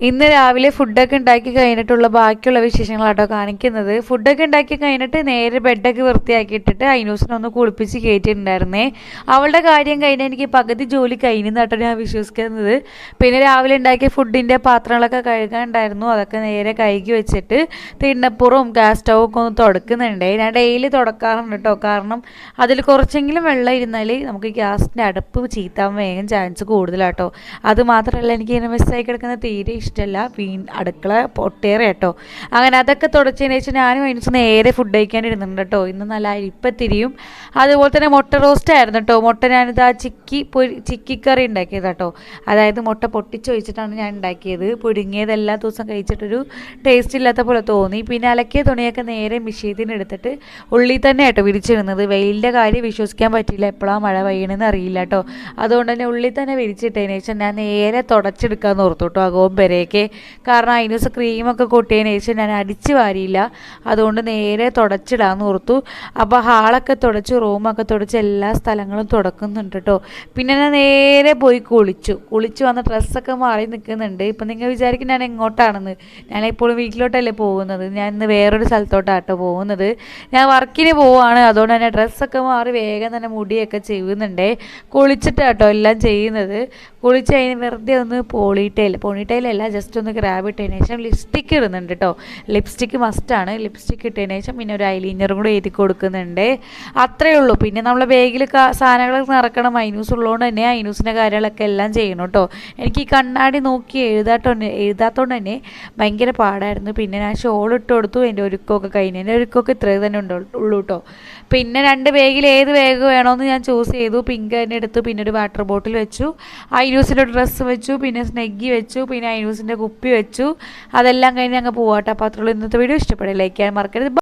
ഇന്ന് രാവിലെ ഫുഡൊക്കെ ഉണ്ടാക്കി കഴിഞ്ഞിട്ടുള്ള ബാക്കിയുള്ള വിശേഷങ്ങളാട്ടോ കാണിക്കുന്നത്. ഫുഡൊക്കെ ഉണ്ടാക്കി കഴിഞ്ഞിട്ട് നേരെ ബെഡൊക്കെ വൃത്തിയാക്കിയിട്ടിട്ട് ഐനൂസിനെ ഒന്ന് കുളിപ്പിച്ച് കയറ്റിയിട്ടുണ്ടായിരുന്നേ. അവളുടെ കാര്യം കഴിഞ്ഞാൽ എനിക്ക് പകുതി ജോലി കഴിഞ്ഞെന്നാട്ടോ ഞാൻ വിശ്വസിക്കുന്നത്. പിന്നെ രാവിലെ ഉണ്ടാക്കിയ ഫുഡിൻ്റെ പാത്രങ്ങളൊക്കെ കഴുകാനുണ്ടായിരുന്നു. അതൊക്കെ നേരെ കഴുകി വെച്ചിട്ട് തിണ്ണപ്പുറവും ഗ്യാസ് സ്റ്റൗവൊക്കെ ഒന്ന് തുടക്കുന്നുണ്ട്. ഞാൻ ഡെയിലി തുടക്കാറുണ്ട് കേട്ടോ. കാരണം അതിൽ കുറച്ചെങ്കിലും വെള്ളം ഇരുന്നാൽ നമുക്ക് ഗ്യാസിൻ്റെ അടുപ്പ് ചീത്താൻ വേഗം ചാൻസ് കൂടുതലാട്ടോ. അതുമാത്രമല്ല എനിക്ക് ഇങ്ങനെ മിസ്സായി കിടക്കുന്ന തീരെ ഇഷ്ടമല്ല അടുക്കള പൊട്ടേറെ കേട്ടോ. അങ്ങനെ അതൊക്കെ തുടച്ചതിന് ശേഷം ഞാനും അതിന് നേരെ ഫുഡ് കഴിക്കാൻ ഇരുന്നുണ്ട് കേട്ടോ. ഇന്ന് നല്ല അരിപ്പത്തിരിയും അതുപോലെ തന്നെ മുട്ട റോസ്റ്റ് ആയിരുന്നു കേട്ടോ. മുട്ട ഞാനിത് ആ ചിക്കിക്കറി ഉണ്ടാക്കിയത് കേട്ടോ. അതായത് മുട്ട പൊട്ടിച്ച് വെച്ചിട്ടാണ് ഞാൻ ഉണ്ടാക്കിയത്. പുഴുങ്ങിയത് എല്ലാ ദിവസം കഴിച്ചിട്ടൊരു ടേസ്റ്റ് ഇല്ലാത്ത പോലെ തോന്നി. പിന്നെ അലക്കിയ തുണിയൊക്കെ നേരെ മെഷീനിൽ എടുത്തിട്ട് ഉള്ളിൽ തന്നെ കേട്ടോ വിരിച്ചിടുന്നത്. വെയിലിൻ്റെ കാര്യം വിശ്വസിക്കാൻ പറ്റില്ല, എപ്പോഴാണ് മഴ പെയ്യണമെന്ന് അറിയില്ല കേട്ടോ. അതുകൊണ്ട് തന്നെ ഉള്ളിൽ തന്നെ വിരിച്ചിട്ടതിന് ശേഷം ഞാൻ നേരെ തുടച്ചെടുക്കാമെന്ന് ഓർത്തു കേട്ടോ അകവും വരെയൊക്കെ. കാരണം അതിന് ദിവസം ക്രീമൊക്കെ കൊട്ടിയതിന് ശേഷം ഞാൻ അടിച്ച് വാരിയില്ല. അതുകൊണ്ട് നേരെ തുടച്ചിടാമെന്ന് ഓർത്തു. അപ്പോൾ ഹാളൊക്കെ തുടച്ച് റൂമൊക്കെ തുടച്ച് എല്ലാ സ്ഥലങ്ങളും തുടക്കുന്നുണ്ട് കേട്ടോ. പിന്നെ ഞാൻ നേരെ പോയി കുളിച്ചു വന്ന ഡ്രസ്സൊക്കെ മാറി നിൽക്കുന്നുണ്ട്. ഇപ്പം നിങ്ങൾ വിചാരിക്കും ഞാൻ എങ്ങോട്ടാണെന്ന്. ഞാനിപ്പോഴും വീട്ടിലോട്ടല്ലേ പോകുന്നത്. ഞാൻ ഇന്ന് വേറൊരു സ്ഥലത്തോട്ടാട്ടോ പോകുന്നത്. ഞാൻ വർക്കിന് പോവുകയാണ്. അതുകൊണ്ട് തന്നെ ഡ്രസ്സൊക്കെ മാറി വേഗം തന്നെ മുടിയൊക്കെ ചെയ്യുന്നുണ്ട്. കുളിച്ചിട്ടാട്ടോ എല്ലാം ചെയ്യുന്നത്. കുളിച്ച് കഴിഞ്ഞ് വെറുതെ ഒന്ന് പോണിറ്റെയിലല്ല ജസ്റ്റ് ഒന്ന് ഗ്രാബ് ഇട്ടതിന് ശേഷം ലിപ്സ്റ്റിക്ക് ഇടുന്നുണ്ട് കേട്ടോ. ലിപ്സ്റ്റിക്ക് മസ്റ്റാണ്. ലിപ്സ്റ്റിക്ക് ഇട്ടതിന് ശേഷം പിന്നെ ഒരു ഐലൈനറും കൂടെ എഴുതി കൊടുക്കുന്നുണ്ട്. അത്രയേ ഉള്ളൂ. പിന്നെ നമ്മളെ ബാഗിൽ സാധനങ്ങളൊക്കെ നിറക്കണം. ഐനൂസ് ഉള്ളതുകൊണ്ട് തന്നെ ഐനൂസിൻ്റെ കാര്യങ്ങളൊക്കെ എല്ലാം ചെയ്യണം കേട്ടോ. എനിക്ക് ഈ കണ്ണാടി നോക്കി എഴുതാത്തോണ്ട് തന്നെ ഭയങ്കര പാടായിരുന്നു. പിന്നെ ഞാൻ ഷോൾ ഇട്ട് കൊടുത്തു. എൻ്റെ ഒരുക്കമൊക്കെ കഴിഞ്ഞു. എൻ്റെ ഒരുക്കമൊക്കെ ഇത്രയും തന്നെ ഉള്ളൂ കേട്ടോ. പിന്നെ 2 ബാഗിൽ ഏത് ബാഗ് വേണമെന്ന് ഞാൻ ചൂസ് ചെയ്തു. പിങ്ക് തന്നെ എടുത്തു. പിന്നെ ഒരു വാട്ടർ ബോട്ടിൽ വെച്ചു. ഐനൂസിൻ്റെ ഡ്രസ്സ് വെച്ചു. പിന്നെ സ്നെഗ്ഗി വെച്ചു. പിന്നെ ഐനൂസിൻ്റെ കുപ്പി വെച്ചു. അതെല്ലാം കഴിഞ്ഞ് അങ്ങ് പോവാട്ടോ. അപ്പോൾ അത്രയുള്ളൂ ഇന്നത്തെ വീഡിയോ. ഇഷ്ടപ്പെടില്ല ലൈക്ക് ചെയ്യാൻ മറക്കരുത്.